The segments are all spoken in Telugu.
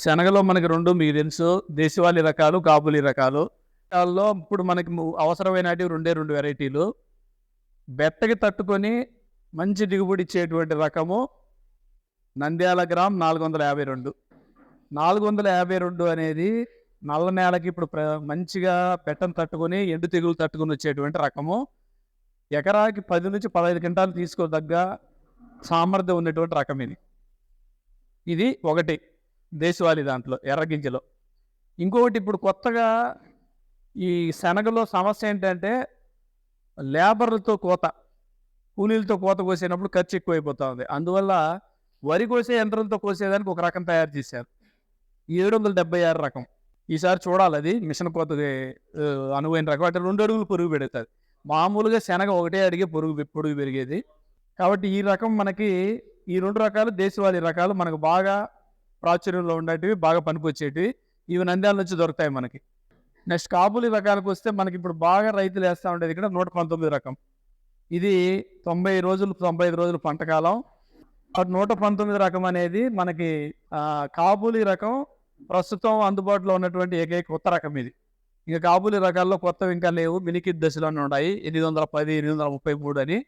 శనగలో మనకి 2 మీకు తెలుసు. దేశవాళీ రకాలు, కాబూలీ రకాలు. ఆళ్ళలో ఇప్పుడు మనకి అవసరమైనటివి 2 వెరైటీలు. బెట్టకి తట్టుకొని మంచి దిగుబడి ఇచ్చేటువంటి రకము నంద్యాల గ్రామ్ 452. 452 అనేది నల్ల నేలకి ఇప్పుడు మంచిగా బెట్టను తట్టుకొని, ఎండు తెగులు తట్టుకొని వచ్చేటువంటి రకము. ఎకరాకి 10-15 క్వింటాలు తీసుకోదగ్గ సామర్థ్యం ఉన్నటువంటి రకం ఇది. ఇది ఒకటి దేశవాళీ దాంట్లో ఎర్రగింజలో. ఇంకొకటి ఇప్పుడు కొత్తగా ఈ శనగలో సమస్య ఏంటంటే లేబర్లతో కోత, కూలీలతో కోత కోసేటప్పుడు ఖర్చు ఎక్కువైపోతా ఉంది. అందువల్ల వరి కోసే యంత్రంతో కోసేదానికి ఒక రకం తయారు చేశారు, 776 రకం. ఈసారి చూడాలి, అది మిషన్ కోతకి అనువైన రకం. అంటే 2 అడుగులు పొరుగు పెడుతుంది. మామూలుగా శనగ 1 అడిగే పొడుగు పెరిగేది. కాబట్టి ఈ రకం మనకి, ఈ 2 రకాలు దేశవాళీ రకాలు మనకు బాగా ప్రాచుర్యంలో ఉండేటివి, బాగా పనికొచ్చేటివి. ఇవి నంద్యాల నుంచి దొరుకుతాయి మనకి. నెక్స్ట్ కాబూలీ రకాలకు వస్తే మనకి ఇప్పుడు బాగా రైతులు వేస్తూ ఉండేది ఇక్కడ 119 రకం. ఇది 90 రోజులు 95 రోజులు పంటకాలం. 119 రకం అనేది మనకి కాబూలీ రకం ప్రస్తుతం అందుబాటులో ఉన్నటువంటి ఏకైక కొత్త రకం ఇది. ఇంకా కాబూలీ రకాల్లో కొత్తవి ఇంకా లేవు, మినికిత్ దశలోనే ఉన్నాయి. 810, 833 అని.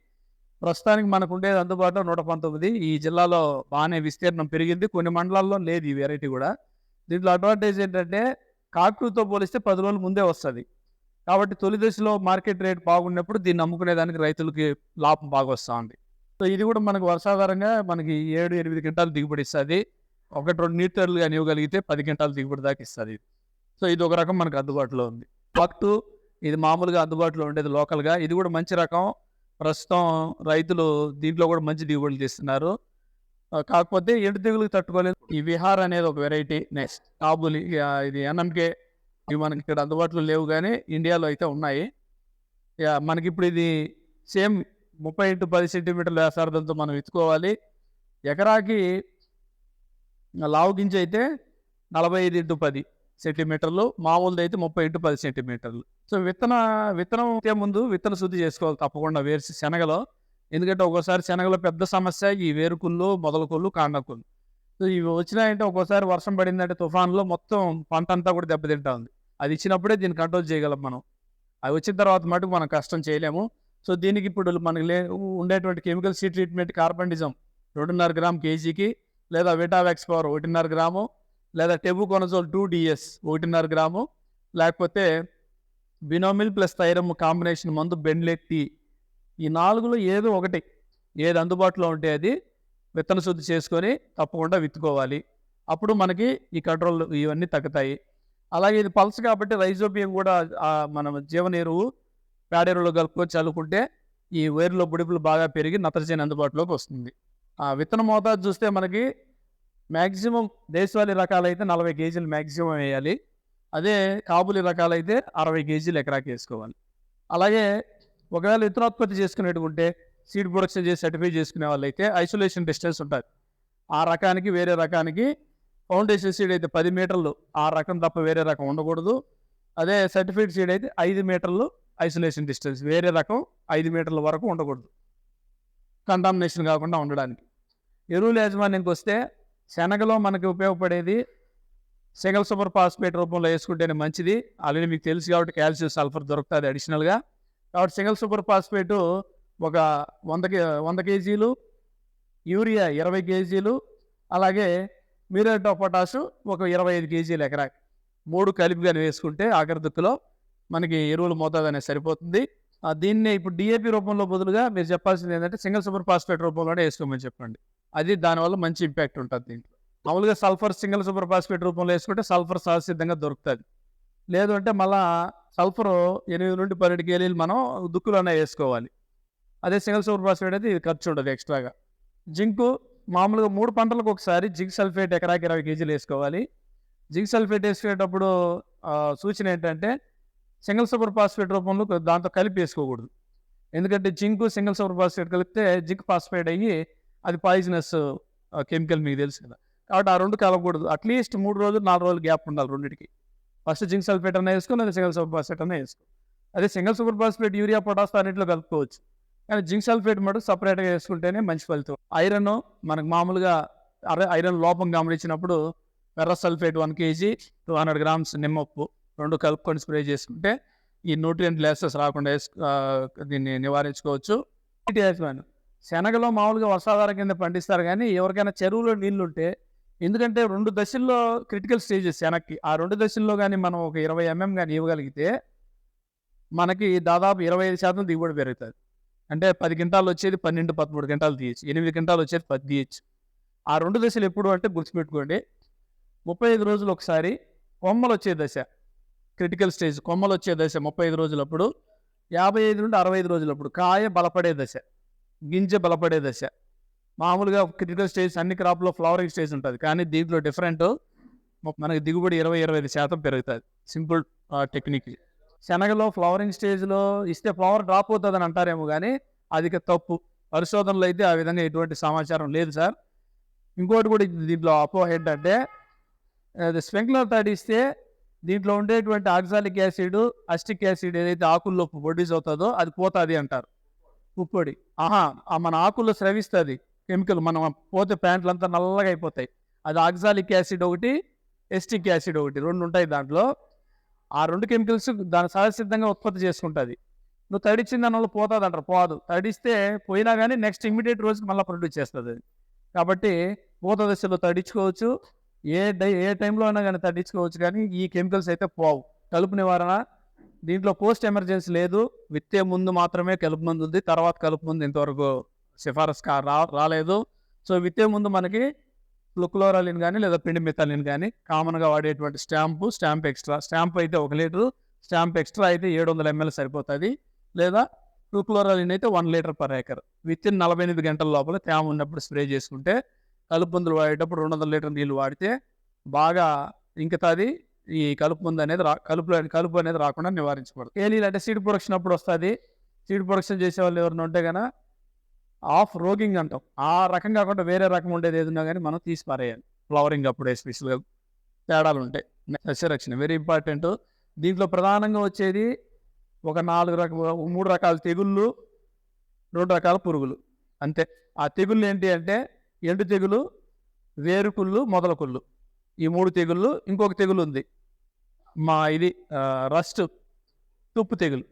ప్రస్తుతానికి మనకు ఉండేది అందుబాటులో 119. ఈ జిల్లాలో బాగానే విస్తీర్ణం పెరిగింది, కొన్ని మండలాల్లో లేదు ఈ వెరైటీ కూడా. దీంట్లో అడ్వాంటేజ్ ఏంటంటే కాకుతో పోలిస్తే 10 రోజుల ముందే వస్తుంది. కాబట్టి తొలి దశలో మార్కెట్ రేట్ బాగున్నప్పుడు దీన్ని అమ్ముకునేదానికి రైతులకి లాభం బాగా వస్తూ ఉంది. సో ఇది కూడా మనకు వర్షాధారంగా మనకి 7-8 క్వింటాలు దిగుబడి ఇస్తుంది. 1-2 నీటర్లు కానీ ఇవ్వగలిగితే 10 క్వింటాలు దిగుబడి దాకా ఇస్తుంది. సో ఇది ఒక రకం మనకు అందుబాటులో ఉంది. పక్టు ఇది మామూలుగా అందుబాటులో ఉండేది లోకల్గా. ఇది కూడా మంచి రకం. ప్రస్తుతం రైతులు దీంట్లో కూడా మంచి దిగుబడులు తీస్తున్నారు. కాకపోతే ఎండు తెగులకు తట్టుకోలేదు. ఈ విహార్ అనేది ఒక వెరైటీ. నెక్స్ట్ కాబూలీ, ఇది ఎన్ఎంకే. ఇవి మనకి ఇక్కడ అందుబాటులో లేవు కానీ ఇండియాలో అయితే ఉన్నాయి. మనకి ఇప్పుడు ఇది సేమ్ 30-10 సెంటీమీటర్ల వ్యాసార్థంతో మనం ఎత్తుకోవాలి. ఎకరాకి లావు గింజ అయితే 45-10 సెంటీమీటర్లు, మామూలుది అయితే 30-10 సెంటీమీటర్లు. సో విత్తనం ముందు విత్తన శుద్ధి చేసుకోవాలి తప్పకుండా శనగలో. ఎందుకంటే ఒక్కోసారి శనగలో పెద్ద సమస్య ఈ వేరుకుళ్ళు, మొదలకుళ్ళు, కాండకుళ్ళు. సో ఇవి వచ్చినాయంటే ఒక్కోసారి వర్షం పడిందంటే తుఫాన్లో మొత్తం పంట అంతా కూడా దెబ్బతింటా ఉంది. అది ఇచ్చినప్పుడే దీన్ని కంట్రోల్ చేయగలం మనం. అవి వచ్చిన తర్వాత మటుకు మనం కష్టం చేయలేము. సో దీనికి ఇప్పుడు మనకి ఉండేటువంటి chemical seed treatment carbendazim 2.5 gram కేజీకి, లేదా విటావాక్స్ పవర్ 1.5 గ్రాము, లేదా టెబుకొనజోల్ 2DS 1.5 గ్రాము, లేకపోతే బినోమిల్ ప్లస్ థైరమ్ కాంబినేషన్ మందు బెండ్లెట్. ఈ 4లో ఏదో ఒకటి, ఏది అందుబాటులో ఉంటే అది విత్తన శుద్ధి చేసుకొని తప్పకుండా విత్తుకోవాలి. అప్పుడు మనకి ఈ కంట్రోల్ ఇవన్నీ తగ్గుతాయి. అలాగే ఇది పల్స్ కాబట్టి రైజోబియం కూడా మనం జీవన ఎరువు, పేడ ఎరువులు కలుపుకొని చల్లుకుంటే ఈ వేరులో బుడిపులు బాగా పెరిగి నత్రజని అందుబాటులోకి వస్తుంది. విత్తన మోతాదు చూస్తే మనకి మ్యాక్సిమం దేశవాళీ రకాలైతే 40 కేజీలు మ్యాక్సిమం వేయాలి. అదే కాబూలీ రకాలైతే 60 కేజీలు ఎకరాకి వేసుకోవాలి. అలాగే ఒకవేళ విత్తనోత్పత్తి చేసుకునేటుకుంటే సీడ్ ప్రొడక్షన్ చేసి సర్టిఫై చేసుకునే వాళ్ళు అయితే ఐసోలేషన్ డిస్టెన్స్ ఉంటుంది. ఆ రకానికి వేరే రకానికి ఫౌండేషన్ సీడ్ అయితే 10 మీటర్లు ఆ రకం తప్ప వేరే రకం ఉండకూడదు. అదే సర్టిఫైడ్ సీడ్ అయితే 5 మీటర్లు ఐసోలేషన్ డిస్టెన్స్, వేరే రకం 5 మీటర్ల వరకు ఉండకూడదు, కంటామినేషన్ కాకుండా ఉండడానికి. ఎరువుల యాజమాన్యంకి వస్తే శనగలో మనకి ఉపయోగపడేది సింగిల్ సూపర్ ఫాస్ఫేట్ రూపంలో వేసుకుంటేనే మంచిది. ఆల్రెడీ మీకు తెలుసు కాబట్టి కాల్షియం, సల్ఫర్ దొరుకుతుంది అడిషనల్గా. కాబట్టి సింగిల్ సూపర్ ఫాస్ఫేట్ ఒక 100 కేజీలు, యూరియా 20 కేజీలు, అలాగే మ్యూరేట్ ఆఫ్ పొటాషు ఒక 25 కేజీలు ఎకరాకి 3 కలిపిగా వేసుకుంటే ఆఖరి దుక్కులో మనకి ఎరువుల మోతాదు అనేది సరిపోతుంది. దీన్ని ఇప్పుడు డిఏపి రూపంలో బదులుగా మీరు చెప్పాల్సింది ఏంటంటే సింగిల్ సూపర్ ఫాస్ఫేట్ రూపంలోనే వేసుకోమని చెప్పండి. అది దానివల్ల మంచి ఇంపాక్ట్ ఉంటుంది దీంట్లో. మామూలుగా సల్ఫర్ సింగిల్ సూపర్ ఫాస్ఫేట్ రూపంలో వేసుకుంటే సల్ఫర్ సహసిద్ధంగా దొరుకుతుంది. లేదు అంటే మళ్ళీ సల్ఫర్ 8-12 కేజీలు మనం దుక్కులోనే వేసుకోవాలి. అదే సింగిల్ సూపర్ ఫాస్ఫేట్ అయితే ఇది ఖర్చు ఉండదు ఎక్స్ట్రాగా. జింకు మామూలుగా 3 పంటలకు ఒకసారి జింక్ సల్ఫేట్ ఎకరాకి 20 కేజీలు వేసుకోవాలి. జింక్ సల్ఫేట్ వేసుకునేటప్పుడు సూచన ఏంటంటే సింగిల్ సూపర్ ఫాస్ఫేట్ రూపంలో దాంతో కలిపి వేసుకోకూడదు. ఎందుకంటే జింకు సింగిల్ సూపర్ ఫాస్ఫేట్ కలిపితే జింక్ ఫాస్ఫేట్ అయ్యి అది పాయిజనస్ కెమికల్, మీకు తెలుసు కదా. కాబట్టి ఆ 2 కలపకూడదు. అట్లీస్ట్ 3 రోజులు 4 రోజులు గ్యాప్ ఉండాలి రెండింటికి. ఫస్ట్ జింక్ సల్ఫేట్ అన్న వేసుకో, లేదా సింగిల్ సూపర్ ఫాస్ఫేట్ అన్న వేసుకో. అదే single super phosphate urea, potash అన్నింటిలో కలుపుకోవచ్చు. కానీ జింక్ సల్ఫేట్ మటు సపరేట్గా వేసుకుంటేనే మంచి ఫలితం. ఐరన్ మనకు మామూలుగా ఐరన్ లోపం గమనించినప్పుడు ఫెర్రస్ సల్ఫేట్ 1 kg, 200 grams నిమ్మప్పు 2 కలుపుకొని స్ప్రే చేసుకుంటే ఈ న్యూట్రియంట్ లాసెస్ రాకుండా దీన్ని నివారించుకోవచ్చు. శనగలో మామూలుగా వర్షాధారం కింద పండిస్తారు, కానీ ఎవరికైనా చెరువులో నీళ్లుంటే, ఎందుకంటే 2 దశల్లో క్రిటికల్ స్టేజెస్ శనక్కి, ఆ 2 దశల్లో కానీ మనం ఒక 20 mm కానీ ఇవ్వగలిగితే మనకి దాదాపు 25% దిగుబడి పెరుగుతుంది. అంటే 10 క్వింటాలు వచ్చేది 12, 13 క్వింటాలు తీయచ్చు, 8 క్వింటాలు వచ్చేది 10 తీయచ్చు. ఆ 2 దశలు ఎప్పుడు అంటే గుర్తుపెట్టుకోండి, 35 రోజులు ఒకసారి కొమ్మలు వచ్చే దశ, క్రిటికల్ స్టేజ్ కొమ్మలు వచ్చే దశ 35 రోజులప్పుడు, 55 నుండి 65 రోజులప్పుడు కాయ బలపడే దశ, గింజ బలపడే దశ. మామూలుగా క్రిటికల్ స్టేజ్ అన్ని క్రాప్లో ఫ్లవరింగ్ స్టేజ్ ఉంటుంది, కానీ దీంట్లో డిఫరెంట్, మనకి దిగుబడి 20-25% పెరుగుతుంది. Simple technique. శనగలో ఫ్లవరింగ్ స్టేజ్లో ఇస్తే ఫ్లవర్ డ్రాప్ అవుతుందని అంటారేమో, కానీ అది తప్పు. పరిశోధనలో అయితే ఆ విధంగా ఎటువంటి సమాచారం లేదు సార్. ఇంకోటి కూడా దీంట్లో అపోహ ఏంటంటే, స్ప్రింక్లర్ తడిస్తే దీంట్లో ఉండేటువంటి ఆక్సాలిక్ యాసిడ్, అస్టిక్ యాసిడ్ ఏదైతే ఆకుల్లో ప్రొడ్యూస్ అవుతుందో అది పోతుంది అంటారు. పుప్పొడి మన ఆకుల్లో స్రవిస్తుంది కెమికల్, మనం పోతే ప్యాంట్లు అంతా నల్లగా అయిపోతాయి. అది ఆక్సాలిక్ యాసిడ్ ఒకటి, ఎస్టిక్ యాసిడ్ ఒకటి, 2 ఉంటాయి దాంట్లో. ఆ 2 కెమికల్స్ దాని సహజసిద్ధంగా ఉత్పత్తి చేసుకుంటుంది. నువ్వు తడిచిన దానివల్ల పోతుంది అంటారు, పోదు. తడిస్తే పోయినా కానీ నెక్స్ట్ ఇమ్మీడియట్ రోజుకి మళ్ళీ ప్రొడ్యూస్ చేస్తుంది అది. కాబట్టి పూత దశలో తడించుకోవచ్చు, ఏ టైంలో అయినా కానీ తగ్గించుకోవచ్చు, కానీ ఈ కెమికల్స్ అయితే పోవు. కలుపు నివారణ దీంట్లో పోస్ట్ ఎమర్జెన్సీ లేదు, విత్తే ముందు మాత్రమే కలుపు మందు ఉంది, తర్వాత కలుపు మందు ఇంతవరకు సిఫారసు రాలేదు. సో విత్తే ముందు మనకి ఫ్లూక్లోరాలిన్ కానీ లేదా పిండి మిథాలిన్ కానీ కామన్గా వాడేటువంటి స్టాంప్ ఎక్స్ట్రా, స్టాంప్ అయితే 1 లీటరు, స్టాంప్ ఎక్స్ట్రా అయితే 700 ml సరిపోతుంది, లేదా ఫ్లూక్లోరాలిన్ అయితే 1 లీటర్ per acre. విత్తిన్ 48 గంటల లోపల తేమ ఉన్నప్పుడు స్ప్రే చేసుకుంటే, కలుపు మందులు వాడేటప్పుడు 200 లీటర్ నీళ్ళు వాడితే బాగా ఇంకుతుంది. ఈ కలుపు మందు అనేది కలుపు అనేది రాకుండా నివారించబడుతుంది. ఏలీలు అంటే సీడ్ ప్రొడక్షన్ అప్పుడు వస్తుంది. సీడ్ ప్రొడక్షన్ చేసే వాళ్ళు ఎవరైనా ఉంటే కనుక ఆఫ్ రోగింగ్ అంటాం, ఆ రకం కాకుండా వేరే రకం ఉండేది ఏదన్నా కానీ మనం తీసి పారేయాలి. ఫ్లవరింగ్ అప్పుడు ఎస్పెషల్గా తేడాలు ఉంటాయి. సస్యరక్షణ వెరీ ఇంపార్టెంట్. దీంట్లో ప్రధానంగా వచ్చేది ఒక 3 రకాల తెగుళ్ళు, 2 రకాల పురుగులు అంతే. ఆ తెగుళ్ళు ఏంటి అంటే ఎండు తెగులు, వేరుకుళ్ళు, మొదల కుళ్ళు, ఈ 3 తెగుళ్ళు. ఇంకొక తెగులు ఉంది ఇది రస్ట్, తుప్పు తెగులు.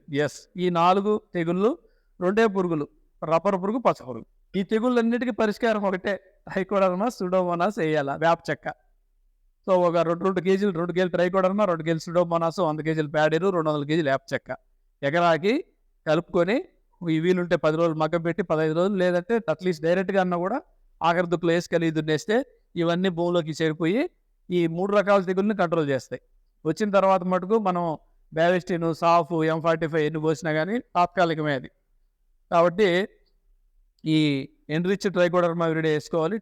ఈ 4 తెగుళ్ళు, 2 పురుగులు, రబ్బర్ పురుగు, పచ్చ పురుగు. ఈ తెగుళ్ళన్నిటికీ పరిష్కారం ఒకటే, ట్రైకోడర్మా, సూడోమోనాస్ వేయాలి, వేప చెక్క. సో ఒక 2 కేజీలు 2 కేజీలు ట్రైకోడర్మా, 2 కేజీలు సూడోమోనాస్, 100 కేజీలు ప్యాడీరు, 200 కేజీలు వేప చెక్క ఎకరాకి కలుపుకొని వీలుంటే 10 రోజులు మగ్గ పెట్టి 15 రోజులు, లేదంటే అట్లీస్ట్ డైరెక్ట్గా అన్నా కూడా ఆఖరి దుక్కులో వేసి కలిగి దున్నేస్తే ఇవన్నీ భూమిలోకి చేరిపోయి ఈ 3 రకాల తెగుల్ని కంట్రోల్ చేస్తాయి. వచ్చిన తర్వాత మటుకు మనం బ్యావిస్టిన్, సాఫ్, M45 ఎన్ని పోసినా కానీ తాత్కాలికమే అది. కాబట్టి ఈ ఎన్రిచ్ ట్రైకోడర్మా విరిడే వేసుకోవాలి.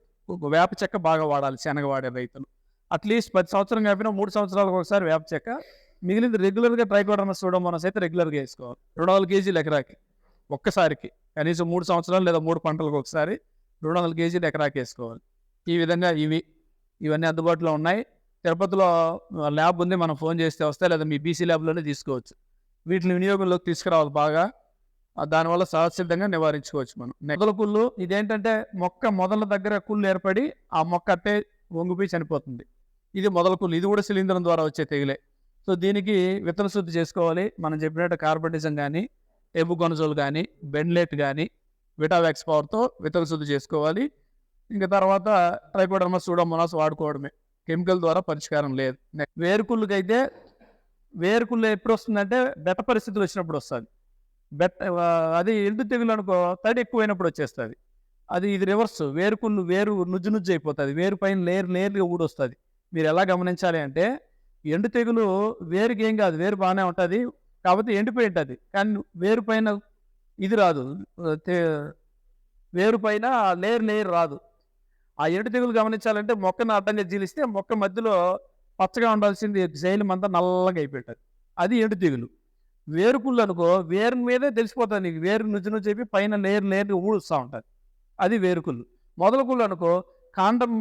వేప చెక్క బాగా వాడాలి శనగ వాడే రైతులు. అట్లీస్ట్ 10 సంవత్సరం కాకపోయినా 3 సంవత్సరాలకు ఒకసారి వేప చెక్క, మిగిలింది రెగ్యులర్గా ట్రైకోడర్మా సూడోమోనాస్ అయితే రెగ్యులర్గా వేసుకోవాలి. 200 కేజీలు ఎకరాకి ఒక్కసారికి, కనీసం 3 సంవత్సరాలు లేదా 3 పంటలకు ఒకసారి 200 కేజీలు ఎకరాకి వేసుకోవాలి. ఈ విధంగా ఇవన్నీ అందుబాటులో ఉన్నాయి. తిరుపతిలో ల్యాబ్ ఉంది, మనం ఫోన్ చేస్తే వస్తాయి, లేదా మీ బీసీ ల్యాబ్లోనే తీసుకోవచ్చు. వీటిని వినియోగంలోకి తీసుకురావాలి బాగా, దానివల్ల సహజసిద్ధంగా నివారించుకోవచ్చు మనం. మొదల కుళ్ళు ఇదేంటంటే మొదల దగ్గర కుళ్ళు ఏర్పడి ఆ మొక్క అట్టే వంగిపోయి చనిపోతుంది. ఇది మొదల కుళ్ళు. ఇది కూడా శిలీంధ్రం ద్వారా వచ్చే తెగులే. సో దీనికి విత్తన శుద్ధి చేసుకోవాలి. మనం చెప్పినట్టు కార్బనిజం కానీ, ఎబుకొనజోల్ కానీ, బెండ్లెట్ కానీ, విటావాక్స్ పవర్తో విత్తన శుద్ధి చేసుకోవాలి. ఇంకా తర్వాత ట్రైకోడర్మా సూడోమోనాస్ వాడుకోవడమే, కెమికల్ ద్వారా పరిష్కారం లేదు. వేరుకుళ్ళకైతే వేరుకుళ్ళు ఎప్పుడు వస్తుందంటే బెట్ట పరిస్థితులు వచ్చినప్పుడు వస్తుంది. అది ఎండు తెగులు అనుకో, తడి ఎక్కువైనప్పుడు వచ్చేస్తుంది. ఇది రివర్స్. వేరు నుజ్జు అయిపోతుంది, వేరు పైన లేయర్గా ఊడొస్తుంది. మీరు ఎలా గమనించాలి అంటే, ఎండు తెగులు వేరుకి ఏం కాదు, వేరు బాగానే ఉంటుంది, కాకపోతే ఎండిపోయి ఉంటుంది, కానీ వేరు పైన ఇది రాదు, వేరు పైన లేయర్ రాదు. ఆ ఎండు తెగులు గమనించాలంటే మొక్కను అడ్డంగా జీలిస్తే మొక్క మధ్యలో పచ్చగా ఉండాల్సింది శైలం అంతా నల్లగా అయిపోయింటుంది, అది ఎండు తెగులు. వేరుకుళ్ళు అనుకో, వేరు మీదే తెలిసిపోతుంది నీకు, వేరు నుజ్జు అయిపోయి పైన లేయర్గా ఊడుస్తూ ఉంటుంది, అది వేరుకుళ్ళు. మొదల కుళ్ళు అనుకో, కాండం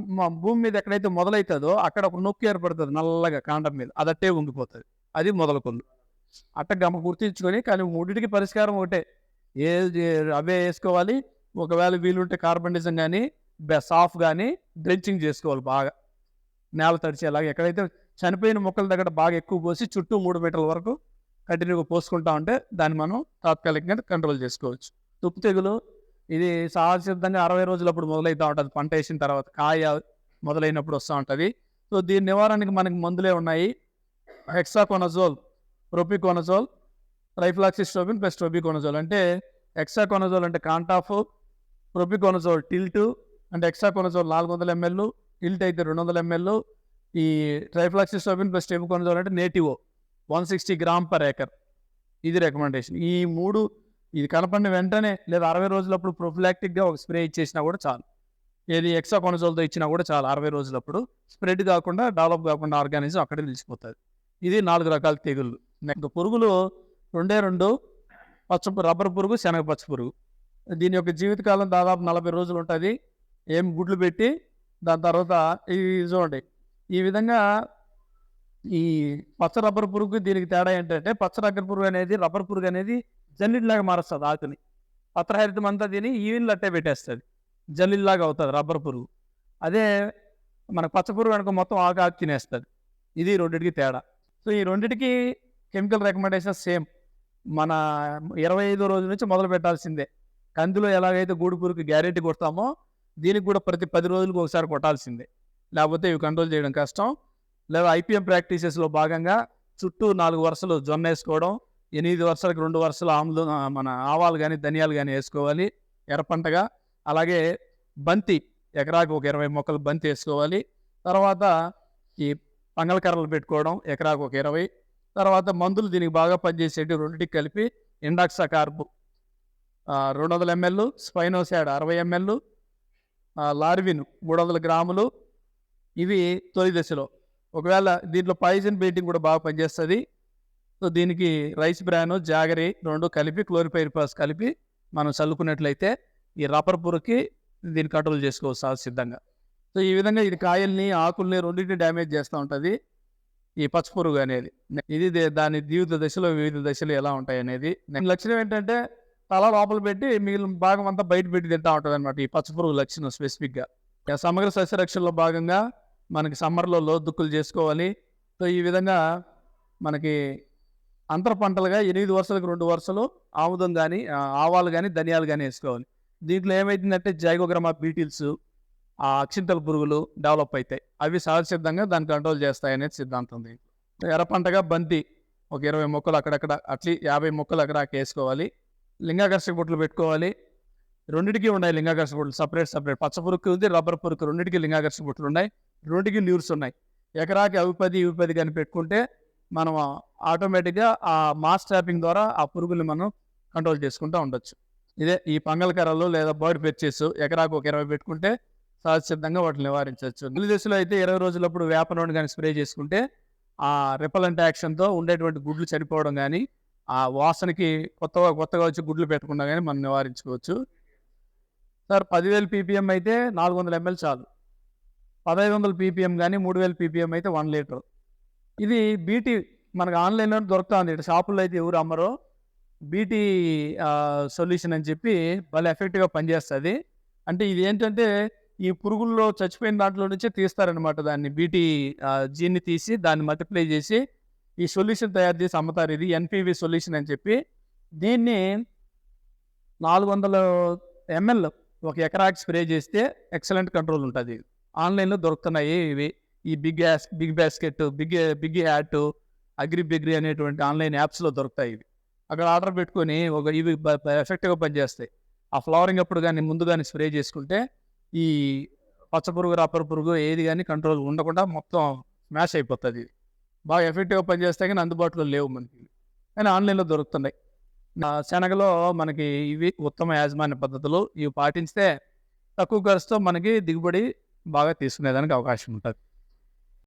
భూమి మీద ఎక్కడైతే మొదలవుతుందో అక్కడ ఒక నొక్కి ఏర్పడుతుంది నల్లగా కాండం మీద, అదట్టే ఉంగిపోతుంది, అది మొదల కుళ్ళు. అట్ట గుర్తించుకొని, కానీ 3టికి పరిష్కారం ఒకటే, అవే వేసుకోవాలి. ఒకవేళ వీలుంటే కార్బనిజం కానీ, సాఫ్ కానీ డ్రెంచింగ్ చేసుకోవాలి బాగా. నేల తడిచేలాగా ఎక్కడైతే చనిపోయిన మొక్కల దగ్గర బాగా ఎక్కువ పోసి చుట్టూ 3 మీటర్ల వరకు కంటిన్యూగా పోసుకుంటా ఉంటే దాన్ని మనం తాత్కాలికంగా కంట్రోల్ చేసుకోవచ్చు. తుప్పు తెగులు ఇది సహజసిద్ధంగా 60 రోజులప్పుడు మొదలవుతూ ఉంటుంది. పంట వేసిన తర్వాత కాయ మొదలైనప్పుడు వస్తూ ఉంటుంది. సో దీని నివారణకి మనకి మందులే ఉన్నాయి. Hexaconazole, propiconazole, trifloxystrobin plus tropiconazole. అంటే హెక్సాకోనజోల్ అంటే కాంటాఫ్, ప్రొపికోనజోల్ టిల్ట్ అంటే హెక్సాకోనజోల్ 400 ml, టిల్ట్ అయితే 200 ml. ఈ ట్రైఫ్లాక్సిస్ట్రోబిన్ ప్లస్ ట్రోపికోనజోల్ అంటే నేటివో 160 గ్రామ్ పర్ ఏకర్. ఇది రికమెండేషన్. ఈ 3 ఇది కనపడిన వెంటనే లేదా 60 రోజులప్పుడు ప్రొఫిలాక్టిక్గా ఒక స్ప్రే ఇచ్చేసినా కూడా చాలు. ఏది హెక్సాకోనజోల్తో ఇచ్చినా కూడా చాలు. 60 రోజులప్పుడు స్ప్రెడ్ కాకుండా డెవలప్ కాకుండా ఆర్గానిజం అక్కడే నిలిచిపోతుంది. ఇది 4 రకాల తెగుళ్ళు. నెక్స్ట్ పురుగులు 2 రబ్బర్ పురుగు, శనగ పచ్చ పురుగు. దీని యొక్క జీవితకాలం దాదాపు 40 రోజులు ఉంటుంది. ఏం గుడ్లు పెట్టి దాని తర్వాత ఇది చూడండి. ఈ విధంగా ఈ పచ్చ రబ్బర్ పురుగు దీనికి తేడా ఏంటంటే పచ్చ రబ్బర్ పురుగు అనేది జల్లిలాగా మారుస్తుంది ఆకుని. పత్రహరితం అంతా దీని ఈవిన్లు అట్టే పెట్టేస్తుంది. జల్లిలాగా అవుతుంది రబ్బర్ పురుగు. అదే మన పచ్చ పురుగు అనుకో మొత్తం ఆకు తినేస్తుంది. ఇది రెండింటికి తేడా. సో ఈ రెండింటికి కెమికల్ రికమెండేషన్ సేమ్. మన 25వ రోజు నుంచి మొదలు పెట్టాల్సిందే. కందిలో ఎలాగైతే గూడు పురుగుకి గ్యారెంటీ కొడతామో దీనికి కూడా ప్రతి 10 రోజులకు ఒకసారి కొట్టాల్సిందే. లేకపోతే ఇవి కంట్రోల్ చేయడం కష్టం. లేదా IPM ప్రాక్టీసెస్లో భాగంగా చుట్టూ 4 వరుసలు జొన్న వేసుకోవడం, 8 వరుసలకు 2 వరుసలు మన ఆవాలు కానీ ధనియాలు కానీ వేసుకోవాలి ఎర్రపంటగా. అలాగే బంతి ఎకరాకు ఒక 20 మొక్కలు బంతి వేసుకోవాలి. తర్వాత ఈ పంగళకర్రలు పెట్టుకోవడం ఎకరాకు ఒక 20. తర్వాత మందులు దీనికి బాగా పనిచేసేటి రెండింటికి కలిపి indoxacarb 200 ml, spinosad 60 ml, Larvin 300 గ్రాములు. ఇవి తొలి దశలో. ఒకవేళ దీంట్లో పాయిజన్ బెయిటింగ్ కూడా బాగా పనిచేస్తుంది. సో దీనికి రైస్ బ్రాన్, జాగరి 2 కలిపి క్లోరిపైరిపాస్ కలిపి మనం చల్లుకున్నట్లయితే ఈ రబ్బర్ పురుగుకి దీన్ని కంట్రోల్ చేసుకోవచ్చు సిద్ధంగా. సో ఈ విధంగా ఇది కాయల్ని, ఆకుల్ని రెండింటిని డ్యామేజ్ చేస్తూ ఉంటుంది ఈ పచ్చ పురుగు అనేది. ఇది దాని జీవిత దశలో వివిధ దశలు ఎలా ఉంటాయి అనేది. లక్షణం ఏంటంటే తల లోపల పెట్టి మిగిలిన భాగం అంతా బయట పెట్టి తింటూ ఉంటుంది అనమాట ఈ పచ్చ పురుగు లక్షణం స్పెసిఫిక్గా. సమగ్ర సస్యరక్షణలో భాగంగా మనకి సమ్మర్లో లోదుక్కులు చేసుకోవాలి. సో ఈ విధంగా మనకి అంతర పంటలుగా 8 వరుసలకు 2 వరుసలు ఆముదం కానీ, ఆవాలు కానీ, ధనియాలు కానీ వేసుకోవాలి. దీంట్లో ఏమైతుందంటే జైగోగ్రామా బీటిల్స్, అక్షింతల పురుగులు డెవలప్ అవుతాయి. అవి సహజసిద్ధంగా దాన్ని కంట్రోల్ చేస్తాయి అనేది సిద్ధాంతం. దీంట్లో ఎర్రపంటగా బంతి ఒక 20 మొక్కలు అక్కడక్కడ, అట్లీ 50 మొక్కలు అక్కడ వేసుకోవాలి. లింగాకర్షక బుట్టలు పెట్టుకోవాలి. రెండింటికి ఉన్నాయి లింగాకర్షక బుట్టలు సపరేట్. పచ్చ పురుగు ఉంది, రబ్బర్ పురుగు, రెండింటికి లింగాకర్షక బుట్టలు ఉన్నాయి. రెండింటికి ల్యూర్స్ ఉన్నాయి. ఎకరాకి అవి 10 కానీ పెట్టుకుంటే మనం ఆటోమేటిక్గా ఆ మాస్ ట్రాపింగ్ ద్వారా ఆ పురుగుల్ని మనం కంట్రోల్ చేసుకుంటూ ఉండొచ్చు. ఇదే ఈ పంగళకర్రలు లేదా బర్డ్ పెర్చెస్ ఎకరాకు ఒక 20 పెట్టుకుంటే సహజసిద్ధంగా వాటిని నివారించవచ్చు. తొలి దశలో అయితే 20 రోజులప్పుడు వేప నూనె కానీ స్ప్రే చేసుకుంటే ఆ రిపలెంట్ యాక్షన్తో ఉండేటువంటి గుడ్లు చనిపోవడం కానీ, ఆ వాసనకి కొత్తగా వచ్చి గుడ్లు పెట్టకుండా కానీ మనం నివారించుకోవచ్చు. సార్ 10,000 ppm అయితే 400 ml చాలు. 1,500 ppm కానీ 3,000 ppm అయితే 1 లీటర్. ఇది బీటీ మనకు ఆన్లైన్లో దొరుకుతుంది. ఇక్కడ షాపుల్లో అయితే ఎవరు అమ్మరో. బీటీ సొల్యూషన్ అని చెప్పి భలే ఎఫెక్టివ్గా పనిచేస్తుంది. అంటే ఇది ఏంటంటే ఈ పురుగుల్లో చచ్చిపోయిన దాంట్లో నుంచే తీస్తారనమాట. దాన్ని బీటీ జీన్ని తీసి దాన్ని మల్టిప్లై చేసి ఈ సొల్యూషన్ తయారు చేసి అమ్ముతారు. ఇది NPV సొల్యూషన్ అని చెప్పి. దీన్ని 400 ml ఒక ఎకరాకి స్ప్రే చేస్తే ఎక్సలెంట్ కంట్రోల్ ఉంటుంది. ఆన్లైన్లో దొరుకుతున్నాయి ఇవి. ఈ Big Basket, Big Haat, Agri అనేటువంటి ఆన్లైన్ యాప్స్లో దొరుకుతాయి ఇవి. అక్కడ ఆర్డర్ పెట్టుకొని ఇవి ఎఫెక్టివ్గా పనిచేస్తాయి. ఆ ఫ్లవరింగ్ అప్పుడు కానీ ముందు కానీ స్ప్రే చేసుకుంటే ఈ పచ్చ పురుగు, రబ్బర్ పురుగు ఏది కానీ కంట్రోల్ ఉండకుండా మొత్తం స్మాష్ అయిపోతుంది. బాగా ఎఫెక్టివ్గా పనిచేస్తే కానీ అందుబాటులో లేవు మనకి, కానీ ఆన్లైన్లో దొరుకుతున్నాయి. శనగలో మనకి ఇవి ఉత్తమ యాజమాన్య పద్ధతులు. ఇవి పాటిస్తే తక్కువ ఖర్చుతో మనకి దిగుబడి బాగా తీసుకునేదానికి అవకాశం ఉంటుంది.